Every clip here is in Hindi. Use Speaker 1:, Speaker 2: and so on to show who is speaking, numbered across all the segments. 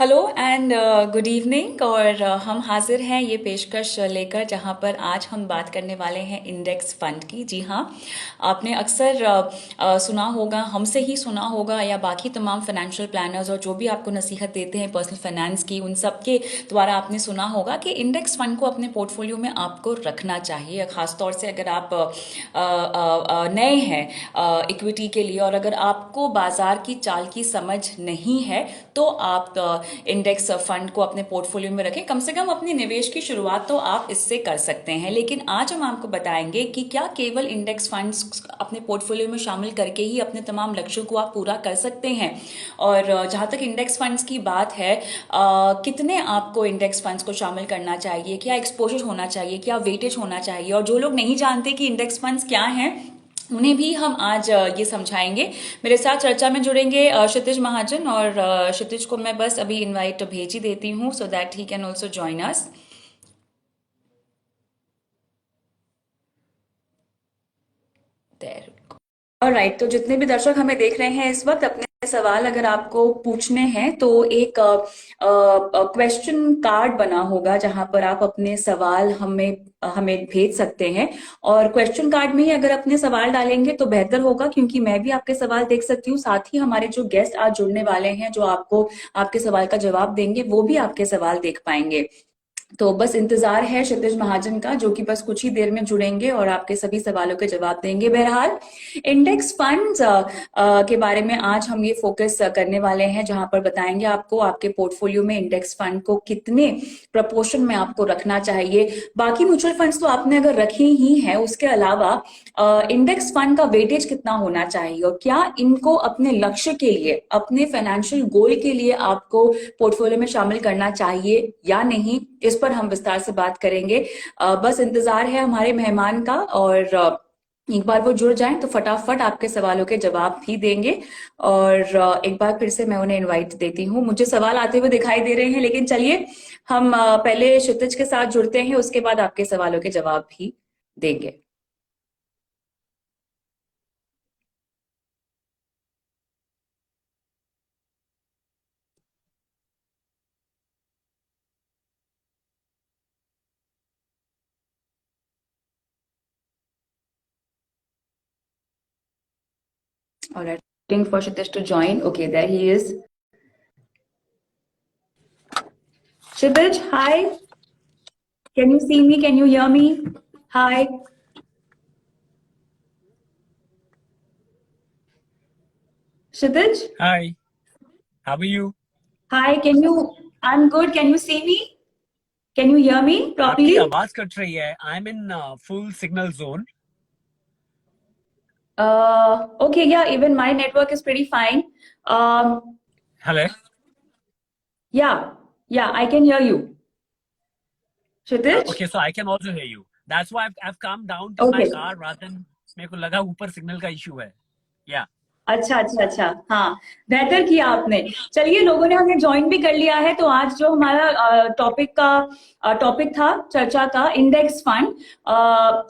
Speaker 1: Hello and good evening. और हम हाजिर हैं ये पेशकश लेकर जहां पर आज हम बात करने वाले हैं इंडेक्स फंड की। जी हाँ, आपने अक्सर सुना होगा, हमसे ही सुना होगा या बाकी तमाम फाइनेंशियल प्लानर्स और जो भी आपको नसीहत देते हैं पर्सनल फाइनेंस की, उन सब के द्वारा आपने सुना होगा कि इंडेक्स फंड को अपने पोर्टफोलियो में आपको रखना चाहिए। ख़ासतौर से अगर आप नए हैं इक्विटी के लिए और अगर आपको बाजार की चाल की समझ नहीं है तो आप इंडेक्स फंड को अपने पोर्टफोलियो में रखें। कम से कम अपने निवेश की शुरुआत तो आप इससे कर सकते हैं। लेकिन आज हम आपको बताएंगे कि क्या केवल इंडेक्स फंड्स अपने पोर्टफोलियो में शामिल करके ही अपने तमाम लक्ष्यों को आप पूरा कर सकते हैं। और जहां तक इंडेक्स फंड्स की बात है, कितने आपको इंडेक्स फंड्स को शामिल करना चाहिए, क्या एक्सपोजर होना चाहिए, क्या वेटेज होना चाहिए, और जो लोग नहीं जानते कि इंडेक्स फंड्स क्या हैं उन्हें भी हम आज ये समझाएंगे। मेरे साथ चर्चा में जुड़ेंगे क्षितिज महाजन, और क्षितिज को मैं बस अभी इनवाइट भेज ही देती हूँ so that he can also join us. There. Alright, तो जितने भी दर्शक हमें देख रहे हैं इस वक्त, अपने सवाल अगर आपको पूछने हैं तो एक क्वेश्चन कार्ड बना होगा जहां पर आप अपने सवाल हमें हमें भेज सकते हैं। और क्वेश्चन कार्ड में ही अगर अपने सवाल डालेंगे तो बेहतर होगा, क्योंकि मैं भी आपके सवाल देख सकती हूँ, साथ ही हमारे जो गेस्ट आज जुड़ने वाले हैं जो आपको आपके सवाल का जवाब देंगे वो भी आपके सवाल देख पाएंगे। तो बस इंतजार है क्षितिज महाजन का, जो कि बस कुछ ही देर में जुड़ेंगे और आपके सभी सवालों के जवाब देंगे। बहरहाल, इंडेक्स फंड्स के बारे में आज हम ये फोकस करने वाले हैं, जहां पर बताएंगे आपको आपके पोर्टफोलियो में इंडेक्स फंड को कितने प्रपोर्शन में आपको रखना चाहिए। बाकी म्यूचुअल फंड्स तो आपने अगर रखे ही हैं, उसके अलावा इंडेक्स फंड का वेटेज कितना होना चाहिए और क्या इनको अपने लक्ष्य के लिए, अपने फाइनेंशियल गोल के लिए आपको पोर्टफोलियो में शामिल करना चाहिए या नहीं, इस पर हम विस्तार से बात करेंगे। बस इंतजार है हमारे मेहमान का, और एक बार वो जुड़ जाएं तो फटाफट आपके सवालों के जवाब भी देंगे। और एक बार फिर से मैं उन्हें इनवाइट देती हूँ। मुझे सवाल आते हुए दिखाई दे रहे हैं, लेकिन चलिए हम पहले क्षितिज के साथ जुड़ते हैं, उसके बाद आपके सवालों के जवाब भी देंगे। All right, waiting for Kshitij to join. Okay, there he is. Kshitij, hi. Can you see me? Can you hear me? Hi. Kshitij?
Speaker 2: Hi, how are you?
Speaker 1: Hi, can you? I'm good. Can you see me? Can you hear me
Speaker 2: आपकी
Speaker 1: properly?
Speaker 2: आवाज कट रही है. I'm in full signal zone.
Speaker 1: Okay, yeah, even my network is pretty fine.
Speaker 2: Hello.
Speaker 1: Yeah, yeah, I can hear you. Kshitij?
Speaker 2: Okay, so I can also hear you. That's why I've come down to my
Speaker 1: Okay.
Speaker 2: car rather than मेरे को लगा ऊपर सिग्नल का इशू है. Yeah.
Speaker 1: अच्छा अच्छा अच्छा, हाँ, बेहतर किया आपने। चलिए, लोगों ने हमें ज्वाइन भी कर लिया है, तो आज जो हमारा टॉपिक था चर्चा का, इंडेक्स फंड।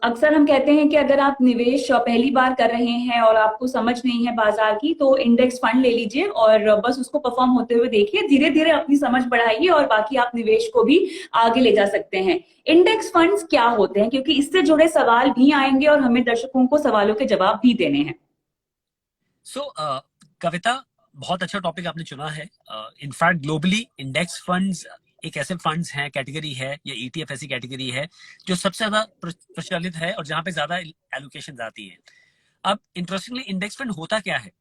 Speaker 1: अक्सर हम कहते हैं कि अगर आप निवेश पहली बार कर रहे हैं और आपको समझ नहीं है बाजार की, तो इंडेक्स फंड ले लीजिए और बस उसको परफॉर्म होते हुए देखिए। धीरे धीरे अपनी समझ बढ़ाइए और बाकी आप निवेश को भी आगे ले जा सकते हैं। इंडेक्स फंड्स क्या होते हैं, क्योंकि इससे जुड़े सवाल भी आएंगे और हमें दर्शकों को सवालों के जवाब भी देने हैं।
Speaker 2: So, कविता, बहुत अच्छा टॉपिक आपने चुना है. इनफैक्ट ग्लोबली इंडेक्स फंड्स एक ऐसे फंड्स हैं, कैटेगरी है, या ईटीएफ ऐसी कैटेगरी है जो सबसे ज्यादा प्रचलित है और जहां पे ज्यादा एलोकेशन आती है. अब इंटरेस्टिंगली इंडेक्स फंड होता क्या है?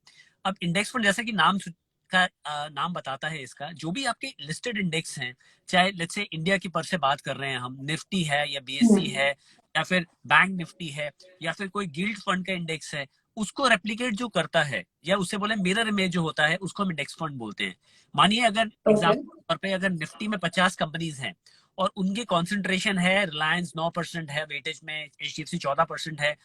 Speaker 2: अब इंडेक्स फंड, जैसा कि नाम बताता है, इसका जो भी आपके लिस्टेड इंडेक्स हैं, चाहे लेट्स से इंडिया की पर से बात कर रहे हैं हम, निफ्टी है या बीएससी
Speaker 1: हम्म।
Speaker 2: है या फिर बैंक निफ्टी है या फिर कोई गिल्ड फंड का इंडेक्स है, उसको रेप्लिकेट जो करता है या उसे बोले मिरर इमेज जो होता है, उसको हम इंडेक्स फंड बोलते हैं. मानिए अगर
Speaker 1: ओके।
Speaker 2: एग्जाम्पल तौर पे अगर निफ्टी में 50 कंपनीज हैं और उनके कॉन्सेंट्रेशन है, रिलायंस 9% है वेटेज में, एचडीएफसी 14% है,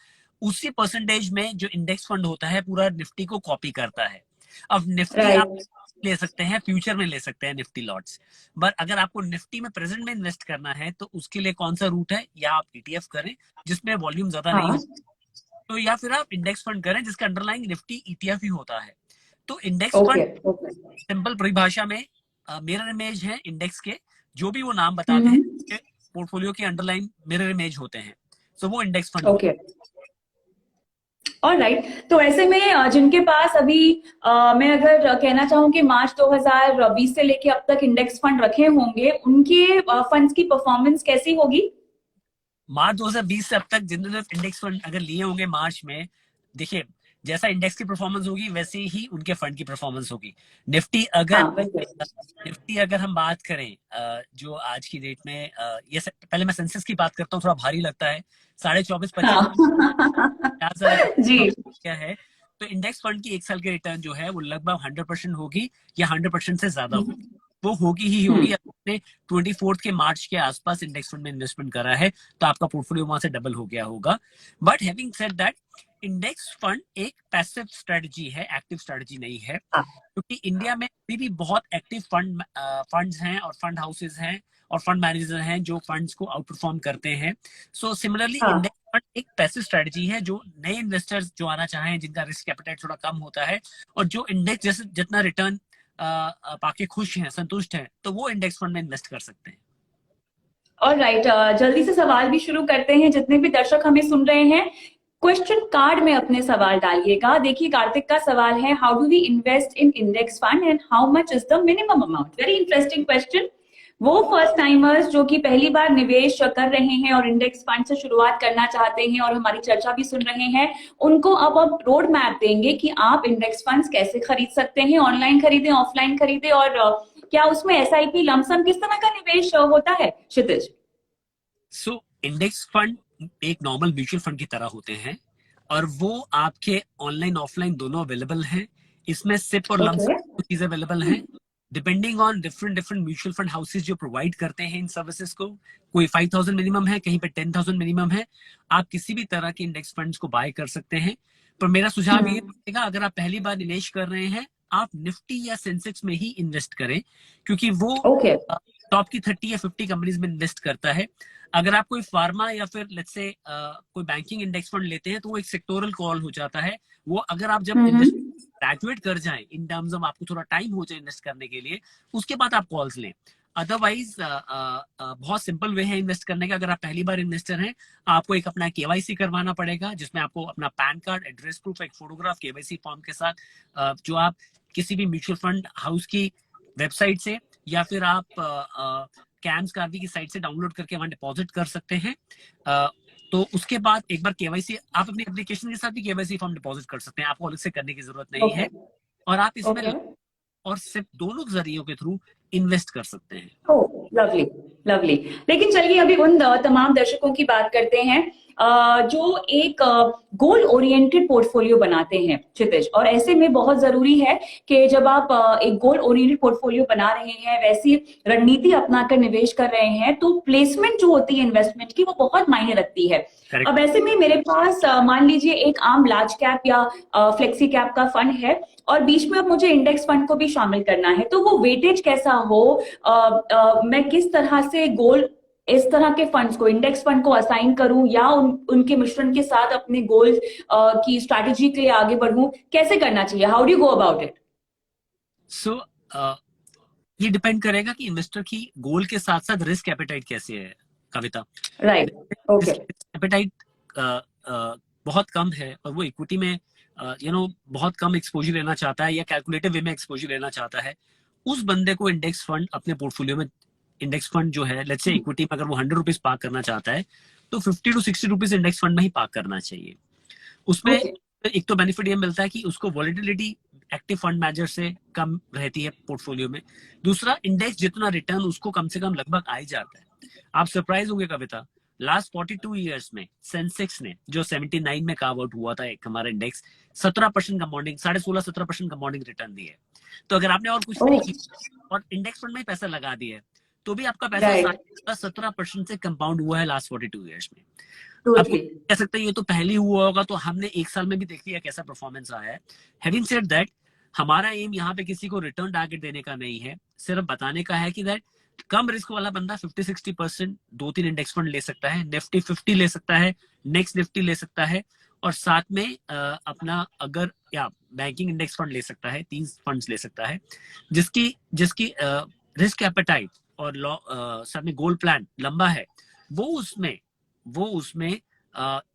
Speaker 2: उसी परसेंटेज में जो इंडेक्स फंड होता है पूरा निफ्टी को कॉपी करता है. अब निफ्टी आप
Speaker 1: राइट।
Speaker 2: ले सकते हैं, फ्यूचर में ले सकते हैं निफ्टी लॉट्स. बट अगर आपको निफ्टी में प्रेजेंट में इन्वेस्ट करना है तो उसके लिए कौन सा रूट है? या आप ईटीएफ करें जिसमें वॉल्यूम ज्यादा नहीं
Speaker 1: हाँ।
Speaker 2: हो, तो या फिर आप इंडेक्स फंड करें जिसका अंडरलाइंग निफ्टी ईटीएफ ही होता है. तो index
Speaker 1: okay
Speaker 2: fund
Speaker 1: okay.
Speaker 2: Simple परिभाषा में मिरर इमेज है इंडेक्स के, जो भी वो नाम बताते हैं
Speaker 1: हम्म।
Speaker 2: पोर्टफोलियो के अंडरलाइन मिरर इमेज होते हैं, सो वो इंडेक्स फंड होते
Speaker 1: ओके।
Speaker 2: हैं।
Speaker 1: और राइट, तो ऐसे में जिनके पास अभी मैं अगर कहना चाहूँ कि मार्च 2020 से लेके अब तक इंडेक्स फंड रखे होंगे, उनके फंड्स की परफॉर्मेंस कैसी होगी?
Speaker 2: मार्च 2020 से अब तक जिन्होंने इंडेक्स फंड अगर लिए होंगे मार्च में, देखिए जैसा इंडेक्स की परफॉर्मेंस होगी वैसे ही उनके फंड की परफॉर्मेंस होगी। निफ्टी अगर
Speaker 1: हाँ बिल्कुल।
Speaker 2: निफ्टी अगर हम बात करें जो आज की डेट में पहले मैं सेंसेक्स की बात करता हूँ, थोड़ा भारी लगता है, 24.5-25
Speaker 1: हाँ।
Speaker 2: 50,000
Speaker 1: जी।
Speaker 2: क्या है। तो इंडेक्स फंड की एक साल की रिटर्न जो है वो लगभग 100% होगी या 100% से ज्यादा होगी। वो होगी ही होगी।
Speaker 1: हम्म।
Speaker 2: आपने 24 के मार्च के आसपास इंडेक्स फंड में इन्वेस्टमेंट करा है तो आपका पोर्टफोलियो वहां से डबल हो गया होगा। But having said that, index fund एक पैसिव स्ट्रेटजी है, एक्टिव स्ट्रेटजी नहीं है,
Speaker 1: हाँ।
Speaker 2: क्योंकि इंडिया में अभी भी बहुत एक्टिव फंड्स हैं और फंड हाउसेज हैं और फंड मैनेजर हैं जो फंड्स को आउट परफॉर्म करते हैं। सो सिमिलरली
Speaker 1: हाँ।
Speaker 2: इंडेक्स फंड एक पैसिव स्ट्रेटजी है, जो नए इन्वेस्टर्स जो आना चाहें, जिनका रिस्क एपेटाइट थोड़ा कम होता है और जो इंडेक्स जैसे जितना रिटर्न पाके खुश हैं, संतुष्ट हैं, तो वो इंडेक्स फंड में इन्वेस्ट कर सकते हैं।
Speaker 1: और राइट, जल्दी से सवाल भी शुरू करते हैं। जितने भी दर्शक हमें सुन रहे हैं, क्वेश्चन कार्ड में अपने सवाल डालिएगा। देखिए, कार्तिक का सवाल है, how do we invest in index fund and how much is the minimum amount? Very interesting question. वो फर्स्ट टाइमर्स जो कि पहली बार निवेश कर रहे हैं और इंडेक्स फंड से शुरुआत करना चाहते हैं और हमारी चर्चा भी सुन रहे हैं, उनको अब रोड मैप देंगे कि आप इंडेक्स फंड्स कैसे खरीद सकते हैं, ऑनलाइन खरीदें, ऑफलाइन खरीदें, और क्या उसमें एसआईपी, लमसम, किस तरह का निवेश होता है, क्षितिज?
Speaker 2: सो इंडेक्स फंड एक नॉर्मल म्यूचुअल फंड की तरह होते हैं और वो आपके ऑनलाइन ऑफलाइन दोनों अवेलेबल हैं। इसमें सिप और लमसम
Speaker 1: ओके।
Speaker 2: चीजें अवेलेबल हैं, depending on different different mutual fund houses जो प्रोवाइड करते हैं इन सर्विसेज को। कोई 5,000 मिनिमम है, कहीं पे 10,000 मिनिमम है। आप किसी भी तरह के इंडेक्स फंड्स को बाय कर सकते हैं। पर मेरा सुझाव ये रहेगा, अगर आप पहली बार निवेश कर रहे हैं, आप निफ्टी या सेंसेक्स में ही इन्वेस्ट करें, क्योंकि वो
Speaker 1: ओके।
Speaker 2: टॉप की 30 या 50 कंपनीज में इन्वेस्ट करता है। अगर आप कोई फार्मा या फिर लेट्स से कोई बैंकिंग इंडेक्स फंड लेते हैं तो वो एक सेक्टोरल कॉल हो जाता है। वो अगर आप जब इन्वेस्ट ग्रेजुएट कर जाएं, इन टर्म्स ऑफ आपको थोड़ा टाइम हो जाए इन्वेस्ट करने के लिए, उसके बाद आप कॉल्स लें। अदरवाइज बहुत सिंपल वे है इन्वेस्ट करने का। अगर आप पहली बार इन्वेस्टर हैं, आपको एक अपना केवाईसी करवाना पड़ेगा, जिसमें आपको अपना पैन कार्ड, एड्रेस प्रूफ, एक फोटोग्राफ केवाईसी फॉर्म के साथ जो आप किसी भी म्यूचुअल फंड हाउस की वेबसाइट से या फिर आप कैम्स कार्वी की साइट से डाउनलोड करके वहां डिपॉजिट कर सकते हैं। तो उसके बाद एक बार केवाईसी, आप अपनी एप्लीकेशन के साथ भी केवाईसी फॉर्म डिपॉजिट कर सकते हैं, आपको अलग से करने की जरूरत नहीं
Speaker 1: ओके।
Speaker 2: है। और आप इसमें
Speaker 1: ओके।
Speaker 2: और सिर्फ दोनों जरियों के थ्रू इन्वेस्ट कर सकते हैं।
Speaker 1: ओह, लवली। लवली। लेकिन चलिए अभी उन तमाम दर्शकों की बात करते हैं जो एक गोल ओरिएंटेड पोर्टफोलियो बनाते हैं, क्षितिज। और ऐसे में बहुत जरूरी है कि जब आप एक गोल ओरिएंटेड पोर्टफोलियो बना रहे हैं, वैसी रणनीति अपनाकर निवेश कर रहे हैं, तो प्लेसमेंट जो होती है इन्वेस्टमेंट की, वो बहुत मायने रखती है।
Speaker 2: करेक्ट।
Speaker 1: अब ऐसे में मेरे पास मान लीजिए एक आम लार्ज कैप या फ्लेक्सी कैप का फंड है, और बीच में अब मुझे इंडेक्स फंड को भी शामिल करना है, तो वो वेटेज कैसा हो? मैं किस तरह से गोल, इस तरह के फंड्स को, इंडेक्स फंड को असाइन करूं, या उनके मिश्रण के साथ अपने गोल की स्ट्रैटेजी के लिए आगे बढ़ूं? कैसे करना चाहिए? How do you go about it?
Speaker 2: So ये डिपेंड करेगा कि इन्वेस्टर की गोल के साथ साथ रिस्क एपेटाइट कैसे है, कविता।
Speaker 1: राइट। ओके।
Speaker 2: रिस्क एपेटाइट बहुत कम है और वो इक्विटी में बहुत कम एक्सपोजर लेना चाहता है या कैलकुलेटिव वे में एक्सपोजर लेना चाहता है, उस बंदे को इंडेक्स फंड अपने पोर्टफोलियो में, इंडेक्स फंड जो है, लेट्स से इक्विटी में अगर वो 100 रुपीज पार्क करना चाहता है तो 50 to 60 रुपीज इंडेक्स फंड में ही पार्क करना चाहिए। उसमें एक तो बेनिफिट ये मिलता है कि उसको वॉलेटिलिटी एक्टिव फंड मैनेजर से कम रहती है पोर्टफोलियो में। दूसरा, इंडेक्स जितना रिटर्न उसको कम से कम लगभग आ ही जाता है। आप सरप्राइज होंगे कविता, लास्ट 42 ईयर्स में सेंसेक्स ने, जो 79 में कार्व आउट हुआ था एक हमारा index, 17% compounding, 16.5-17% compounding return the है। तो अगर आपने और कुछ नहीं किया और इंडेक्स फंड में पैसा लगा दिया है, तो भी आपका पैसा 17% से कंपाउंड हुआ है लास्ट 42 ईयर्स में। अब कुछ कह सकते हैं ये तो पहले हुआ होगा, तो हमने एक साल में भी देख लिया कैसा परफॉर्मेंस आया है। हैविंग सेड दैट, हमारा एम यहाँ पे किसी को रिटर्न टारगेट देने का नहीं है, सिर्फ बताने का है कि दैट कम रिस्क वाला बंदा 50-60% 2-3 इंडेक्स फंड ले सकता है, निफ्टी 50 ले सकता है, नेक्स्ट निफ्टी ले सकता है, और साथ में अपना अगर या बैंकिंग इंडेक्स फंड ले सकता है, 3 फंड्स ले सकता है, जिसकी जिसकी रिस्क एपेटाइट और साथ में गोल प्लान लंबा है, वो उसमें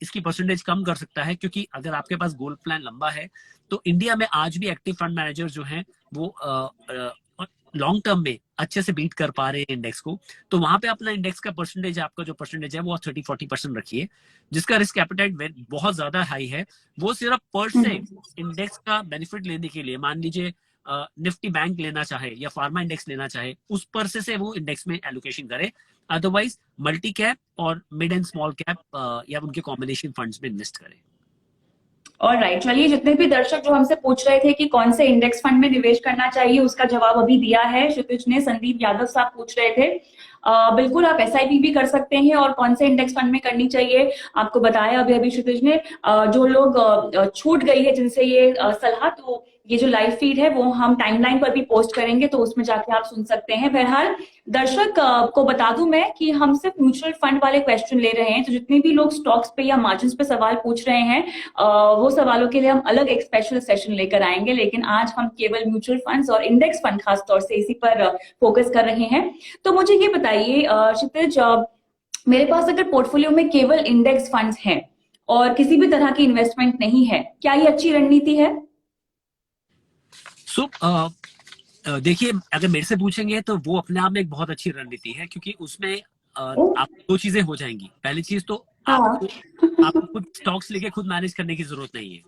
Speaker 2: इसकी परसेंटेज कम कर सकता है, क्योंकि अगर आपके पास गोल प्लान लंबा है तो इंडिया में आज भी एक्टिव फंड मैनेजर जो हैं वो लॉन्ग टर्म में अच्छे से बीट कर पा रहे हैं इंडेक्स को। तो वहां पे अपना इंडेक्स का परसेंटेज, आपका जो परसेंटेज है वो 30-40% रखिए, जिसका रिस्क एपेटाइट बहुत ज्यादा हाई है। वो सिर्फ पर से इंडेक्स का बेनिफिट लेने के लिए, मान लीजिए निफ्टी बैंक लेना चाहे या फार्मा इंडेक्स लेना चाहे, उस पर से वो इंडेक्स में एलोकेशन करे। अदरवाइज मल्टी कैप और मिड एंड स्मॉल कैप या उनके कॉम्बिनेशन फंड्स में इन्वेस्ट करें।
Speaker 1: और राइट, चलिए, जितने भी दर्शक जो हमसे पूछ रहे थे कि कौन से इंडेक्स फंड में निवेश करना चाहिए, उसका जवाब अभी दिया है क्षितिज ने। संदीप यादव साहब पूछ रहे थे, बिल्कुल आप एसआईपी भी कर सकते हैं, और कौन से इंडेक्स फंड में करनी चाहिए आपको बताया अभी अभी क्षितिज ने। जो लोग छूट गई है जिनसे ये सलाह, तो ये जो लाइव फीड है वो हम टाइमलाइन पर भी पोस्ट करेंगे, तो उसमें जाके आप सुन सकते हैं। बहरहाल दर्शक को बता दूं मैं कि हम सिर्फ म्यूचुअल फंड वाले क्वेश्चन ले रहे हैं, तो जितने भी लोग स्टॉक्स पे या मार्जिन पे सवाल पूछ रहे हैं, वो सवालों के लिए हम अलग एक स्पेशल सेशन लेकर आएंगे। लेकिन आज हम केवल म्यूचुअल फंड्स और इंडेक्स फंड खासतौर से इसी पर फोकस कर रहे हैं। तो मुझे ये बताइए क्षितिज, मेरे पास अगर पोर्टफोलियो में केवल इंडेक्स फंड्स हैं और किसी भी तरह की इन्वेस्टमेंट नहीं है, क्या ये अच्छी रणनीति है?
Speaker 2: देखिए, अगर मेरे से पूछेंगे तो वो अपने आप में एक बहुत अच्छी रणनीति है, क्योंकि उसमें आपको 2 चीजें हो जाएंगी। पहली चीज तो आपको खुद स्टॉक्स लेके खुद मैनेज करने की जरूरत नहीं है।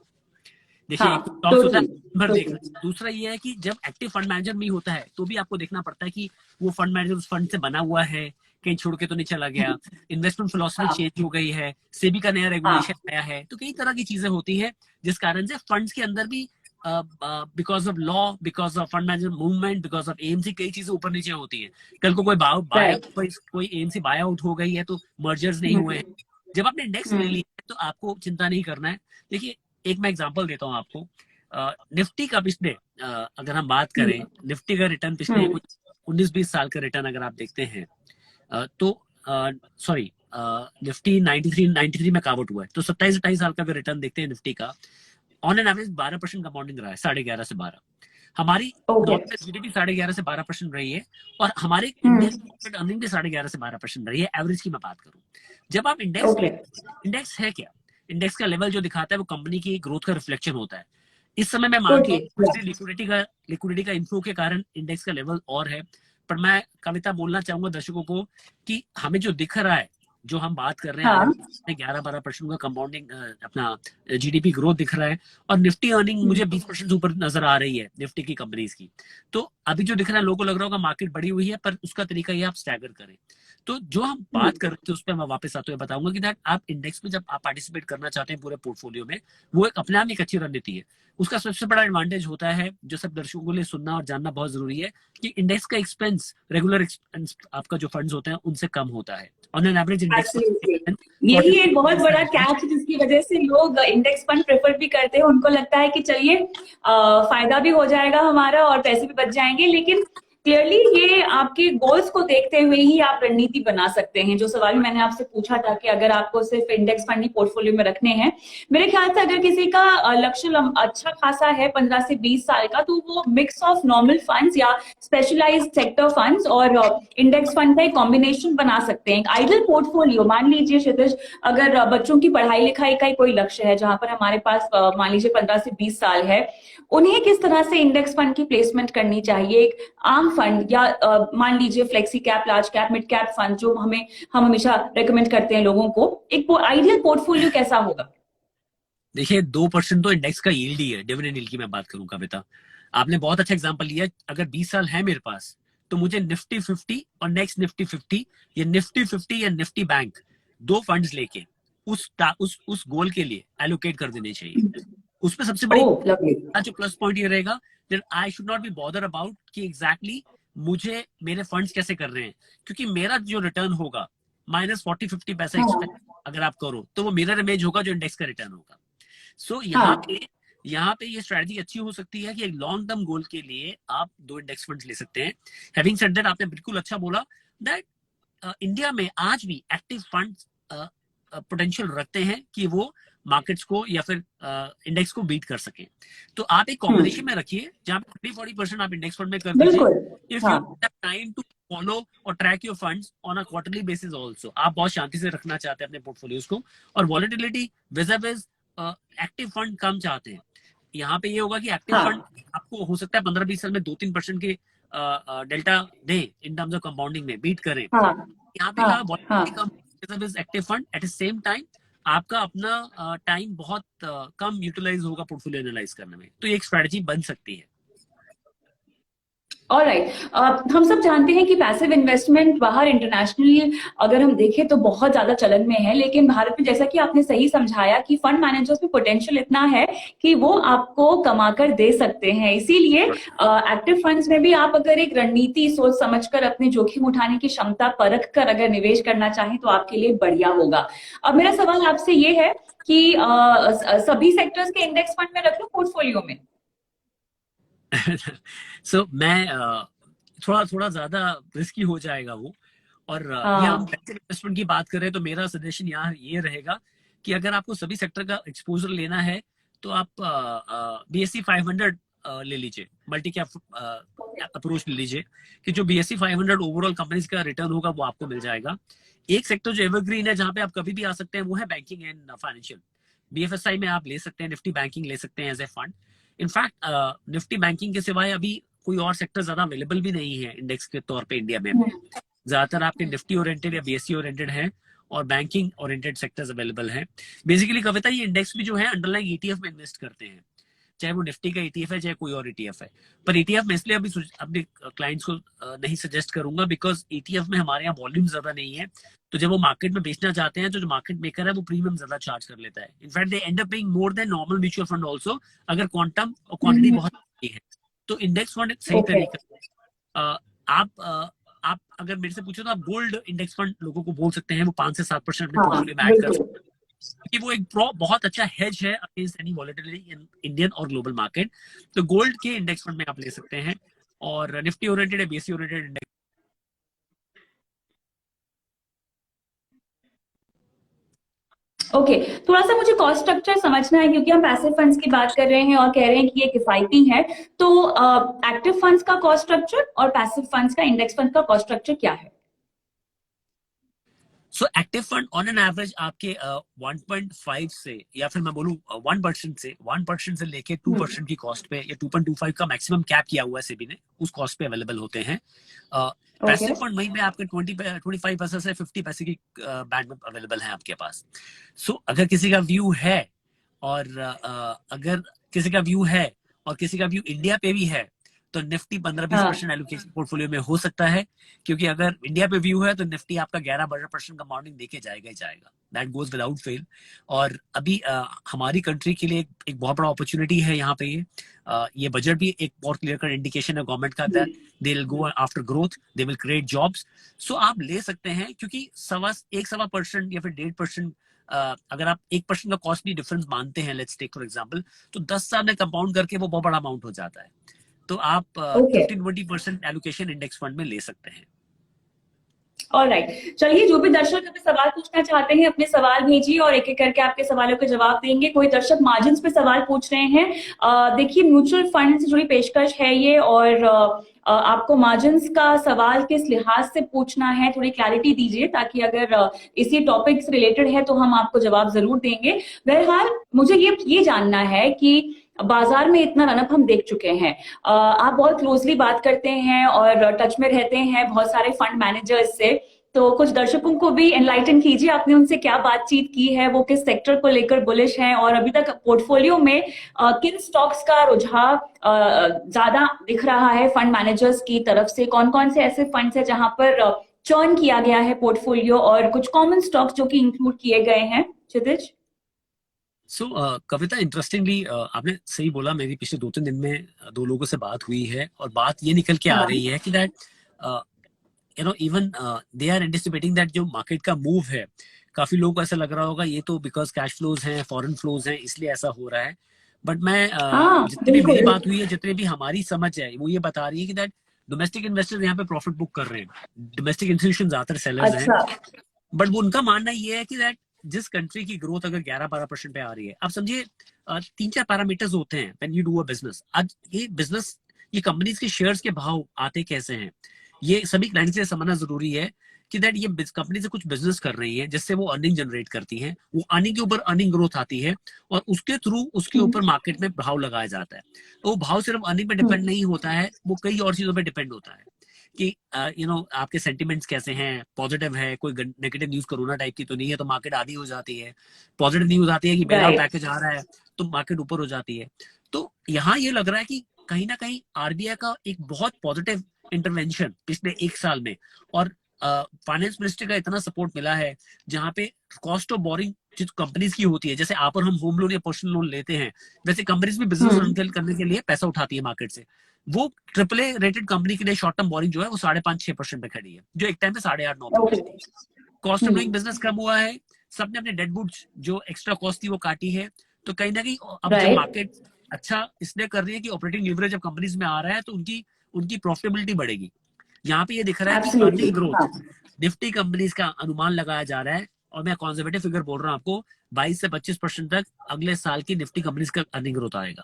Speaker 2: देखिए, एक स्टॉक्स होता है भर देखना। दूसरा ये है कि जब एक्टिव फंड मैनेजर नहीं होता है तो भी आपको देखना पड़ता है कि वो फंड मैनेजर उस फंड से बना हुआ है, कहीं छोड़ के तो नहीं चला गया, इन्वेस्टमेंट फिलॉसफी चेंज हो गई है, सेबी का नया रेगुलेशन आया है, तो कई तरह की चीजें होती है जिस कारण से फंड्स के अंदर भी because of law, because of fund manager movement, because of AMC, कई चीजें ऊपर नीचे होती है। कल को कोई एएमसी बाय आउट हो गई है तो मर्जर्स नहीं हुए हैं। जब आपने इंडेक्स ले लिया है तो आपको चिंता नहीं करना है। देखिए, एक मैं एग्जांपल देता हूँ आपको। निफ्टी का पिछले अगर हम बात करें, निफ्टी का रिटर्न पिछले कुछ 19-20 साल का रिटर्न अगर आप देखते हैं तो सॉरी, निफ्टी 93 में काउट हुआ है, तो 27-28 साल का अगर रिटर्न देखते हैं निफ्टी का, ऑन एन एवरेज 12% कंपाउंडिंग रहा है, 11.5 से 12। हमारी जीडीपी 11.5 से 12% रही है, और हमारे इंडेक्स अर्निंग भी 11.5 से 12% रही है, एवरेज की मैं बात करूं। जब आप इंडेक्स है क्या, इंडेक्स का लेवल जो दिखाता है वो कंपनी की ग्रोथ का रिफ्लेक्शन होता है। इस समय मैं मानता हूँ लिक्विडिटी का इन्फ्लो के कारण इंडेक्स का लेवल और है, पर मैं कविता बोलना चाहूंगा दर्शकों को कि हमें जो दिख रहा है, जो हम बात कर रहे हैं, 11-12% का कंपाउंडिंग अपना जीडीपी ग्रोथ दिख रहा है, और निफ्टी अर्निंग मुझे 20% से ऊपर नजर आ रही है निफ्टी की कंपनीज की। तो अभी जो दिख रहा है, लोगों को लग रहा होगा मार्केट बढ़ी हुई है, पर उसका तरीका ये आप स्टैगर करें। तो जो हम बात कर रहे थे उस पर मैं वापस आते हुए बताऊंगा कि दैट आप इंडेक्स में जब आप पार्टिसिपेट करना चाहते हैं पूरे पोर्टफोलियो में, वो एक अपने आप एक अच्छी रणनीति है। उसका सबसे बड़ा एडवांटेज होता है, जो सब दर्शकों के लिए सुनना और जानना बहुत जरूरी है, कि इंडेक्स का एक्सपेंस, रेगुलर एक्सपेंस आपका जो फंड्स होते हैं उनसे कम होता है ऑन एन एवरेज इंडेक्स।
Speaker 1: यही एक बहुत बड़ा कैच जिसकी वजह से लोग इंडेक्स फंड प्रेफर भी करते हैं। उनको लगता है कि चलिए फायदा भी हो जाएगा हमारा और पैसे भी बच जाएंगे, लेकिन क्लियरली ये आपके गोल्स को देखते हुए ही आप रणनीति बना सकते हैं। जो सवाल मैंने आपसे पूछा था कि अगर आपको सिर्फ इंडेक्स फंड ही पोर्टफोलियो में रखने हैं, मेरे ख्याल से अगर किसी का लक्ष्य अच्छा खासा है 15 से 20 साल का, तो वो मिक्स ऑफ नॉर्मल फंड्स या स्पेशलाइज्ड सेक्टर फंड्स और इंडेक्स फंड का एक कॉम्बिनेशन बना सकते हैं। आइडल पोर्टफोलियो, मान लीजिए क्षितिज, अगर बच्चों की पढ़ाई लिखाई का कोई लक्ष्य है जहां पर हमारे पास मान लीजिए 15 से 20 साल है, उन्हें किस तरह से इंडेक्स फंड की प्लेसमेंट करनी चाहिए? एक आम फंड या मान लीजिए flexi cap, large cap, mid cap fund जो हम हमेशा रेकमेंड करते हैं लोगों को, एक आइडियल पोर्टफोलियो कैसा होगा?
Speaker 2: देखिए, 2% तो इंडेक्स का यील्ड ही है, डिविडेंड यील्ड की मैं बात करूं कविता। आपने बहुत अच्छा एग्जांपल लिया। अगर 20 साल है मेरे पास, तो मुझे निफ्टी 50 और नेक्स्ट निफ्टी 50 या निफ्टी 50 या निफ्टी बैंक 2 फंड्स लेके उस गोल के लिए एलोकेट कर देने चाहिए। उसमें सबसे बड़ी जो प्लस पॉइंट ये रहेगा that I should not be bothered about कि एग्जैक्टली मुझे मेरे फंड्स कैसे कर रहे हैं, क्योंकि मेरा जो रिटर्न होगा -40-50 पैसा अगर आप करो तो वो मिरर इमेज होगा जो इंडेक्स का रिटर्न होगा। सो यहाँ पे ये स्ट्रेटजी अच्छी हो सकती है कि एक लॉन्ग टर्म गोल के लिए आप 2 इंडेक्स फंड्स ले सकते हैं। हैविंग सेड दैट, आपने बिल्कुल अच्छा बोला दैट इंडिया में आज भी एक्टिव फंड्स पोटेंशियल रखते हैं कि वो मार्केट्स को या फिर इंडेक्स को बीट कर सकें। तो आप एक कॉम्बिनेशन में रखिए जहां पे 30-40% आप इंडेक्स फंड में कर दीजिए।
Speaker 1: बिल्कुल।
Speaker 2: इफ
Speaker 1: हाँ।
Speaker 2: You have time to follow और track your funds on a quarterly basis also, आप बहुत शांति से रखना चाहते हैं अपने पोर्टफोलियोज को और वॉलेटिलिटी विज़ एक्टिव फंड कम चाहते हैं, यहाँ पे ये होगा कि एक्टिव
Speaker 1: हाँ।
Speaker 2: फंड आपको हो सकता है 15-20 साल में 2-3% के delta they in terms of compounding में बीट करें।
Speaker 1: हाँ।
Speaker 2: यहाँ पे
Speaker 1: हाँ।
Speaker 2: का
Speaker 1: हाँ।
Speaker 2: Volatility come active fund eight the same time आपका अपना टाइम बहुत कम यूटिलाइज होगा पोर्टफोलियो एनालाइज करने में, तो ये एक स्ट्रेटजी बन सकती है।
Speaker 1: ऑलराइट। हम सब जानते हैं कि पैसिव इन्वेस्टमेंट बाहर इंटरनेशनली अगर हम देखें तो बहुत ज्यादा चलन में है, लेकिन भारत में जैसा कि आपने सही समझाया कि फंड मैनेजर्स में पोटेंशियल इतना है कि वो आपको कमाकर दे सकते हैं। इसीलिए एक्टिव फंड्स में भी आप अगर एक रणनीति सोच समझकर अपने जोखिम उठाने की क्षमता परख कर अगर निवेश करना चाहें तो आपके लिए बढ़िया होगा। अब मेरा सवाल आपसे ये है कि सभी सेक्टर्स के इंडेक्स फंड में रख लूं पोर्टफोलियो में?
Speaker 2: मैं थोड़ा थोड़ा ज्यादा रिस्की हो जाएगा वो, और ये हम पैसिव इन्वेस्टमेंट की बात कर रहे हैं तो मेरा सजेशन यहाँ ये रहेगा कि अगर आपको सभी सेक्टर का एक्सपोजर लेना है तो आप BSE 500 ले लीजिए, मल्टी कैप अप्रोच ले लीजिए कि जो BSE 500 ओवरऑल कंपनीज का रिटर्न होगा वो आपको मिल जाएगा। एक सेक्टर जो एवरग्रीन है जहां पे आप कभी भी आ सकते हैं वो है बैंकिंग एंड फाइनेंशियल। BFSI में आप ले सकते हैं, निफ्टी बैंकिंग ले सकते हैं as a fund. In fact Nifty banking के सिवाय अभी कोई और सेक्टर ज्यादा अवेलेबल भी नहीं है इंडेक्स के तौर पे इंडिया में। ज्यादातर आपके निफ्टी ओरिएंटेड या BSE ओरिएंटेड है और बैंकिंग ओरिएंटेड सेक्टर्स अवेलेबल हैं। बेसिकली कविता ये इंडेक्स भी जो है अंडरलाइंग ETF में इन्वेस्ट करते हैं, चाहे वो निफ्टी का ETF है चाहे कोई और ETF है। पर ETF में इसलिए अभी अपने क्लाइंट्स को नहीं सजेस्ट करूंगा बिकॉज ETF में हमारे यहाँ वॉल्यूम ज्यादा नहीं है, तो जब वो मार्केट में बेचना चाहते हैं तो जो मार्केट मेकर है वो प्रीमियम ज्यादा चार्ज कर लेता है। In fact they and up paying more than normal mutual fund also अगर क्वांटम और क्वांटिटी बहुत है। तो इंडेक्स फंड सही तरीका। आप अगर मेरे से पूछो तो आप गोल्ड इंडेक्स फंड लोगों को बोल सकते हैं, वो 5 से 7% अपने पोर्टफोलियो में ऐड कर सकते हैं क्योंकि वो एक बहुत अच्छा हेज है against any volatility in Indian और ग्लोबल मार्केट। तो गोल्ड के इंडेक्स फंड में आप ले सकते हैं और निफ्टी ओरिएंटेड है, BSE ओरिएंटेड इंडेक्स।
Speaker 1: ओके, थोड़ा सा मुझे कॉस्ट स्ट्रक्चर समझना है क्योंकि हम पैसिव फंड्स की बात कर रहे हैं और कह रहे हैं कि ये किफायती है। तो एक्टिव फंड्स का कॉस्ट स्ट्रक्चर और पैसिव फंड्स का, इंडेक्स फंड का कॉस्ट स्ट्रक्चर क्या है?
Speaker 2: So active fund on an average आपके 1.5 से या फिर मैं बोलूं 1% से लेके 2% की कॉस्ट पे या 2.25 का मैक्सिमम कैप किया हुआ है सेबी ने, उस कॉस्ट पे अवेलेबल होते हैं। पैसिव फंड वहीं पे आपके 25 पैसे से 50 पैसे की बैंड में अवेलेबल है आपके पास। सो अगर किसी का व्यू है और अगर किसी का व्यू है और किसी का व्यू इंडिया पे भी है तो निफ्टी 15-20% एलोकेशन पोर्टफोलियो में हो सकता है, क्योंकि अगर इंडिया पे व्यू है तो निफ्टी आपका 11-12% कंपाउंडिंग देके जाएगा ही जाएगा, दैट गोज विदाउट फेल। और अभी हमारी कंट्री के लिए एक बहुत बड़ा अपॉर्चुनिटी है यहाँ पे। ये बजट भी एक बहुत क्लियर कट इंडिकेशन है गवर्नमेंट का, that they will go after growth, they will create jobs. So आप ले सकते हैं क्योंकि 1-1.25% या फिर 1.5% अगर आप 1% का कॉस्टली डिफरेंस मानते हैं, लेट्स टेक फॉर एग्जांपल, तो 10 साल में कंपाउंड करके वो बहुत बड़ा अमाउंट हो जाता है। तो आप 15-20% एलोकेशन इंडेक्स फंड में ले सकते हैं।
Speaker 1: ऑलराइट, चलिए, जो भी दर्शक हमें सवाल पूछना चाहते हैं अपने सवाल भेजिए और एक एक करके आपके सवालों के जवाब देंगे। कोई दर्शक मार्जिन्स पे सवाल पूछ रहे हैं। देखिए, म्यूचुअल फंड से जुड़ी पेशकश है ये और आपको मार्जिन्स का सवाल किस लिहाज से पूछना है, थोड़ी क्लैरिटी दीजिए ताकि अगर इसी टॉपिक से रिलेटेड है तो हम आपको जवाब जरूर देंगे। बहरहाल मुझे ये जानना है कि बाजार में इतना रनअप हम देख चुके हैं, आप बहुत क्लोजली बात करते हैं और टच में रहते हैं बहुत सारे फंड मैनेजर्स से, तो कुछ दर्शकों को भी एनलाइटन कीजिए, आपने उनसे क्या बातचीत की है, वो किस सेक्टर को लेकर बुलिश हैं और अभी तक पोर्टफोलियो में किन स्टॉक्स का रुझान ज्यादा दिख रहा है फंड मैनेजर्स की तरफ से, कौन कौन से ऐसे फंड्स है जहां पर चर्न किया गया है पोर्टफोलियो और कुछ कॉमन स्टॉक्स जो कि इंक्लूड किए गए हैं। क्षितिज।
Speaker 2: कविता, इंटरेस्टिंगली आपने सही बोला, मेरी पिछले 2-3 दिन में 2 लोगों से बात हुई है और बात ये निकल के आ रही है कि that even they are anticipating that जो मार्केट का मूव है, काफी लोगों को ऐसा लग रहा होगा ये तो बिकॉज कैश फ्लोज हैं, फॉरेन फ्लोज हैं, इसलिए ऐसा हो रहा है। बट मैं जितनी भी मेरी बात हुई है, जितनी भी हमारी समझ है, वो ये बता रही है कि दैट डोमेस्टिक इन्वेस्टर्स यहाँ पे प्रॉफिट बुक कर रहे हैं, डोमेस्टिक इंस्टीट्यूशन ज्यादातर सेलर्स हैं, बट वो उनका मानना ये है कि दैट जिस कंट्री की ग्रोथ अगर 11-12% पे आ रही है, आप समझिए 3-4 पैरामीटर्स होते हैं when you do a business. आज ये बिजनेस, ये कंपनीज के शेयर्स के भाव आते कैसे हैं, ये सभी क्लाइंट्स से समझना जरूरी है कि दैट ये कंपनी से कुछ बिजनेस कर रही है जिससे वो अर्निंग जनरेट करती है, वो अर्निंग के ऊपर अर्निंग ग्रोथ आती है और उसके थ्रू उसके ऊपर मार्केट में भाव लगाया जाता है। तो वो भाव सिर्फ अर्निंग पे डिपेंड नहीं होता है, वो कई और चीजों पे डिपेंड होता है कि आपके सेंटिमेंट्स कैसे हैं, पॉजिटिव है, कोई नेगेटिव न्यूज कोरोना टाइप की तो नहीं है तो मार्केट आधी हो जाती है, पॉजिटिव न्यूज आती है कि बेल आउट
Speaker 1: राइट।
Speaker 2: पैकेज आ रहा है तो मार्केट ऊपर हो जाती है। तो यहाँ ये लग रहा है कि कहीं ना कहीं आरबीआई का एक बहुत पॉजिटिव इंटरवेंशन पिछले 1 साल में और फाइनेंस मिनिस्ट्री का इतना सपोर्ट मिला है, जहाँ पे कॉस्ट ऑफ बोरिंग जो कंपनीज की होती है, जैसे आप और हम होम लोन या पर्सनल लोन लेते हैं, वैसे कंपनीज भी बिजनेस रन करने के लिए पैसा उठाती है मार्केट से। वो ट्रिपल ए रेटेड कंपनी के लिए शॉर्ट टर्म बोरिंग जो है वो 5.5-6% पे खड़ी है, जो एक टाइम पे 8.5-9 पे
Speaker 1: ओके।
Speaker 2: खड़ी थी। कॉस्ट ऑफ डूइंग बिजनेस कम हुआ है, सबने अपने डेड बुट्स जो एक्स्ट्रा कॉस्ट थी वो काटी है। तो कहीं ना कहीं अब जब
Speaker 1: राइट।
Speaker 2: मार्केट अच्छा इसलिए कर रही है कि ऑपरेटिंग लीवरेज जब कंपनीज में आ रहा है तो उनकी उनकी प्रॉफिटेबिलिटी बढ़ेगी। यहाँ पे ये दिख रहा है कि
Speaker 1: एब्सोल्युटली।
Speaker 2: अर्निंग ग्रोथ
Speaker 1: हाँ।
Speaker 2: निफ्टी कंपनीज का अनुमान लगाया जा रहा है, और मैं कॉन्जर्वेटिव फिगर बोल रहा हूँ आपको, 22 से 25% तक अगले साल की निफ्टी कंपनीज का अर्निंग ग्रोथ आएगा।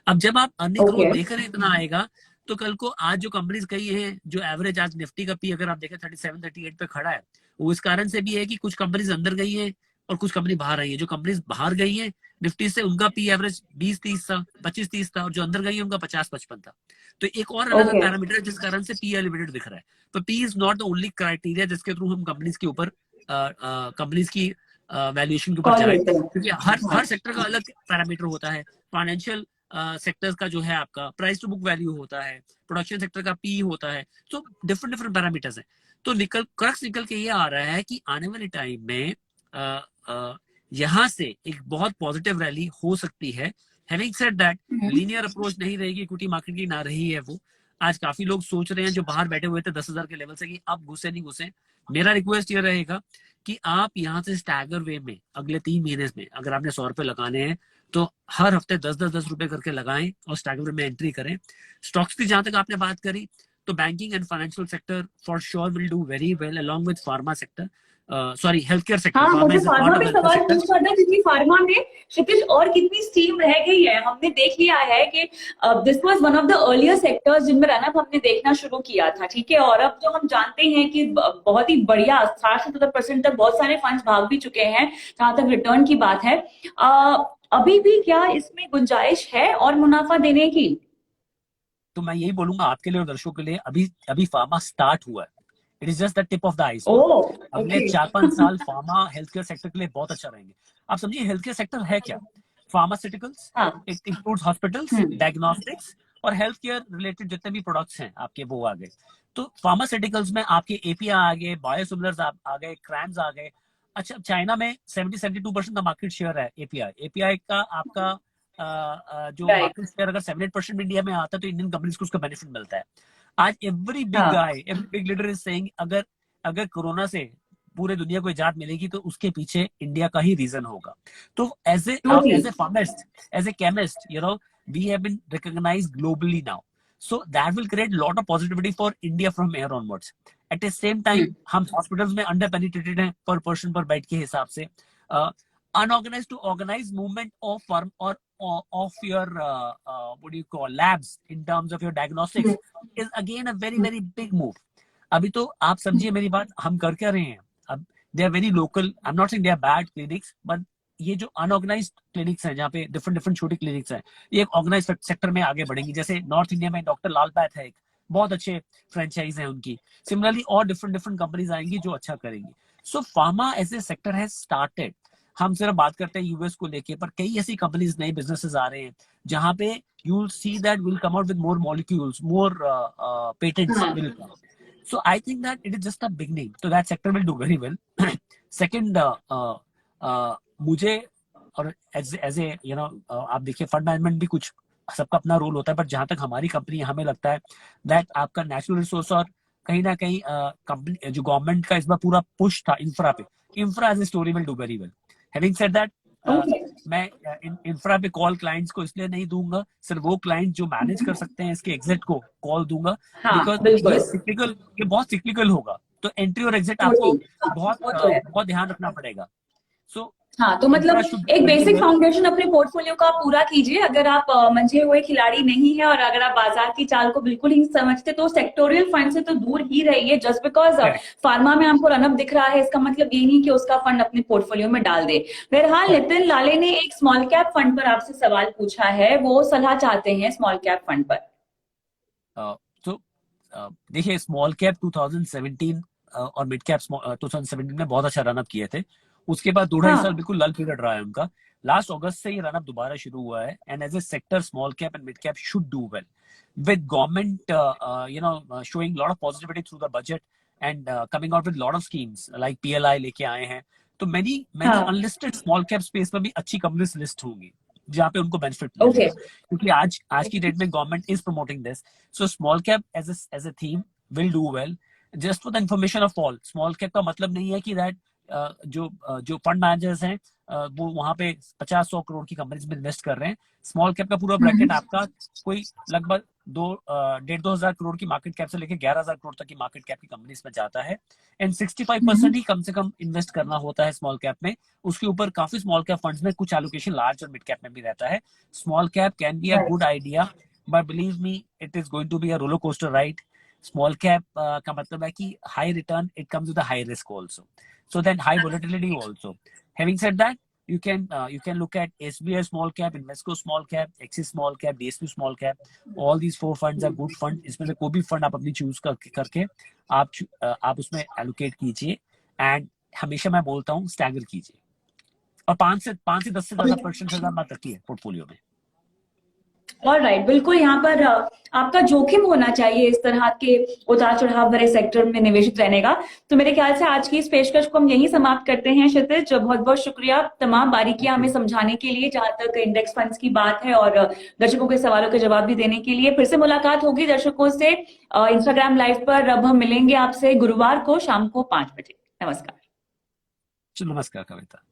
Speaker 2: अब जब आप अर्निंग ग्रोथ
Speaker 1: ओके।
Speaker 2: देख रहे हैं इतना आएगा, तो कल को आज जो कंपनीज कही हैं, जो एवरेज आज निफ्टी का पी अगर आप देखें 37-38 पे खड़ा है, वो इस कारण से भी है कि कुछ कंपनीज अंदर गई हैं और कुछ कंपनी बाहर आई है। जो कंपनीज बाहर गई हैं निफ्टी से, उनका पी एवरेज 20-30 था, 25-30 था, और जो अंदर गई है उनका 50-55 था। तो एक और अलग
Speaker 1: ओके।
Speaker 2: पैरामीटर है जिस कारण से पी एलिवेटेड दिख रहा है। तो P is not the only criteria जिसके थ्रू हम कंपनीज के ऊपर कंपनीज की वैल्यूएशन के ऊपर
Speaker 1: कॉल
Speaker 2: जाए,
Speaker 1: लेते हैं।
Speaker 2: क्योंकि हर
Speaker 1: हाँ।
Speaker 2: हर सेक्टर का अलग पैरामीटर होता है। फाइनेंशियल सेक्टर्स का जो है आपका प्राइस टू बुक वैल्यू होता है, प्रोडक्शन सेक्टर का पी होता है, तो डिफरेंट डिफरेंट पैरामीटर्स हैं। तो क्रक्स निकल के ये आ रहा है कि आने वाले टाइम में यहाँ से एक बहुत पॉजिटिव रैली हो सकती है। Having said that, linear approach नहीं रहेगी इक्विटी मार्केट की, ना रही है वो। आज काफी लोग सोच रहे हैं जो बाहर बैठे हुए थे 10,000 के लेवल से कि अब घुसे नहीं घुसे। मेरा रिक्वेस्ट ये रहेगा कि आप यहाँ से स्टैगर वे में अगले 3 महीने में अगर आपने 100 रुपए लगाने हैं तो हर हफ्ते 10-10-10 रुपए करके लगाएं और स्टैगर वे में एंट्री करें। स्टॉक्स की जहां तक आपने बात करी, तो banking and financial sector for sure will do very well along with pharma sector, sorry health care sector.
Speaker 1: हाँ,
Speaker 2: फार्मा
Speaker 1: मुझे
Speaker 2: is a
Speaker 1: pharma
Speaker 2: part of
Speaker 1: में
Speaker 2: हेल्थ केयर
Speaker 1: सवाल
Speaker 2: सेक्टर।
Speaker 1: पूछना था क्योंकि फार्मा में क्षितिज और कितनी स्टीम रह गई है। हमने देख लिया है कि this was one of the earlier sectors जिनमें रनअप हमने देखना शुरू किया था, ठीक है। और अब जो हम जानते हैं कि बहुत ही बढ़िया 60-70% तक बहुत सारे फंड्स भाग भी चुके हैं जहां तक रिटर्न की बात है। अभी भी क्या इसमें गुंजाइश है और मुनाफा देने की?
Speaker 2: तो मैं यही बोलूंगा आपके लिए और दर्शकों के लिए, अभी अभी फार्मा स्टार्ट हुआ है। It is just the tip of the iceberg.
Speaker 1: Oh.
Speaker 2: अगले
Speaker 1: ओके।
Speaker 2: 4-5 साल फार्मा हेल्थ केयर सेक्टर के लिए बहुत अच्छा रहेंगे। आप समझिए हेल्थ केयर सेक्टर है क्या? फार्मास्यूटिकल्स,
Speaker 1: हाँ।
Speaker 2: It includes hospitals,
Speaker 1: hmm.
Speaker 2: Diagnostics और हेल्थ केयर रिलेटेड जितने भी प्रोडक्ट्स हैं आपके, वो आ गए। तो फार्मास्यूटिकल्स में आपके एपीआई आ गए, बायोसिमिलर्स आ गए, क्रैम्स आ गए। अच्छा, चाइना में 70-72% का मार्केट शेयर है एपीआई। एपीआई का आपका जो
Speaker 1: राइट।
Speaker 2: मार्केट शेयर अगर 7-8% इंडिया में आता है तो इंडियन कंपनीज को उसका बेनिफिट मिलता है। आज एवरी बिग
Speaker 1: हाँ।
Speaker 2: Guy, every big leader is saying अगर अगर कोरोना से पूरे दुनिया को इजाद मिलेगी तो उसके पीछे इंडिया का ही रीजन होगा। तो as
Speaker 1: totally.
Speaker 2: A pharmacist, as a chemist, we have been recognised globally now, so that will create lot of positivity for India from here onwards. At the same time हम हॉस्पिटल्स में अंडर पेनिट्रेटेड हैं पर पर्सन पर बेड के हिसाब से। Unorganised to organise movement of firm और of your what do you call labs in terms of your diagnostics is again a very very big move. अभी तो आप समझिए मेरी बात, हम कर क्या रहे हैं अब? They are very local, I am not saying they are bad clinics, but ये जो अनऑर्गेनाइज्ड क्लिनिक्स हैं जहाँ पे डिफरेंट डिफरेंट छोटी क्लिनिक्स हैं, ये एक ऑर्गेनाइज सेक्टर में आगे बढ़ेंगी। जैसे नॉर्थ इंडिया में डॉक्टर लाल पैथ है, एक बहुत अच्छे फ्रेंचाइज है उनकी। सिमिलरली और डिफरेंट डिफरेंट कंपनीज आएंगी जो अच्छा करेंगी। So pharma as a sector has started. हम सिर्फ बात करते हैं यूएस को लेके, पर कई ऐसी कंपनीज, नए बिजनेसेस आ रहे हैं जहां पे you will see that will come out with more molecules, more patents will come. So I think that it is just a beginning. So that sector will do very well. Second, मुझे और एज ए आप देखिए फंड मैनेजमेंट भी कुछ सबका अपना रोल होता है, पर जहां तक हमारी कंपनी, हमें लगता है दैट आपका नेचुरल रिसोर्स और कहीं ना कहीं कंपनी जो गवर्नमेंट का इस बार पूरा पुश था इंफ्रा पे, infra as a story will do very well. Having said that,
Speaker 1: okay.
Speaker 2: मैं इंफ्रा पे कॉल क्लाइंट्स को इसलिए नहीं दूंगा, सिर्फ वो क्लाइंट जो मैनेज कर सकते हैं इसके एग्जिट को कॉल दूंगा,
Speaker 1: हाँ,
Speaker 2: बिकॉज
Speaker 1: बिल्कुल।
Speaker 2: ये बहुत सिक्लिकल होगा। तो एंट्री और एग्जिट आपको
Speaker 1: टोटली। हाँ,
Speaker 2: बहुत
Speaker 1: वो तो है।
Speaker 2: बहुत ध्यान रखना पड़ेगा। सो
Speaker 1: हाँ, तो
Speaker 2: इंफ्रा
Speaker 1: मतलब
Speaker 2: शुड
Speaker 1: एक
Speaker 2: डू
Speaker 1: बेसिक
Speaker 2: वेल।
Speaker 1: फाउंडेशन अपने पोर्टफोलियो का पूरा कीजिए। अगर आप मंझे हुए खिलाड़ी नहीं है और अगर आप बाजार की चाल को बिल्कुल ही नहीं समझते, तो सेक्टोरियल फंड से तो दूर ही रहिए। जस्ट बिकॉज
Speaker 2: करेक्ट,
Speaker 1: फार्मा में आपको रनअप दिख रहा है, इसका मतलब ये नहीं कि उसका फंड अपने पोर्टफोलियो में डाल दे। बहरहाल
Speaker 2: करेक्ट।
Speaker 1: नितिन लाले ने एक स्मॉल कैप फंड पर आपसे सवाल पूछा है, वो सलाह चाहते हैं स्मॉल कैप फंड पर।
Speaker 2: तो देखिए, स्मॉल कैप 2017 और मिड कैप 2017 में बहुत अच्छा रनअप किए थे। उसके बाद 2.5 साल
Speaker 1: हाँ,
Speaker 2: बिल्कुल लल पीरियड रहा है उनका। लास्ट अगस्त से ये रनअप दोबारा शुरू हुआ है, and as a sector small cap and mid cap should do well with government showing lot of positivity through the budget and coming out with lot of schemes like PLI लेके आए हैं। तो many
Speaker 1: हाँ,
Speaker 2: unlisted small cap space में भी अच्छी कंपनीज लिस्ट होंगी जहाँ पे उनको बेनिफिट
Speaker 1: ओके,
Speaker 2: मिलेगा, क्योंकि आज की डेट में government is promoting this. So small cap as a theme will do well. Just for the information of all, small cap का मतलब नहीं है कि दैट जो फंड मैनेजर्स हैं वो वहां पे 50-100 करोड़ की कंपनीज में इन्वेस्ट कर रहे हैं। स्मॉल कैप का पूरा ब्रैकेट आपका कोई लगभग 2,500 करोड़ की मार्केट कैप से लेकर 11,000 करोड़ तक की मार्केट कैप की कंपनीज में जाता है। एंड 65% ही कम से कम इन्वेस्ट करना होता है स्मॉल कैप में। उसके ऊपर काफी स्मॉल कैप फंड्स में कुछ एलोकेशन लार्ज और मिड कैप में भी रहता है। Small cap can be a good idea, but believe me it is going to be a roller coaster ride. Small cap का मतलब है कि high return, it comes with a high risk also, so then high volatility also. Having said that, you can look at SBI small cap, Invesco small cap, Axis small cap, DSP small cap. All these 4 funds are good fund। इसमें से कोई भी फंड आप अपनी चूज करके आप उसमें एलोकेट कीजिए, एंड हमेशा मैं बोलता हूँ स्टैगर कीजिए, और 5 से 10 से ज्यादा परसेंट से ज्यादा मत रखिए पोर्टफोलियो में।
Speaker 1: और राइट, बिल्कुल यहाँ पर आपका जोखिम होना चाहिए इस तरह के उतार चढ़ाव भरे सेक्टर में निवेशित रहने का। तो मेरे ख्याल से आज की इस पेशकश को हम यही समाप्त करते हैं। क्षितिज, बहुत बहुत शुक्रिया तमाम बारीकियां हमें समझाने के लिए, जहां तक इंडेक्स फंड्स की बात है, और दर्शकों के सवालों के जवाब भी देने के लिए। फिर से मुलाकात होगी दर्शकों से इंस्टाग्राम लाइव पर। अब हम मिलेंगे आपसे गुरुवार को शाम को 5 बजे। नमस्कार।
Speaker 2: नमस्कार कविता।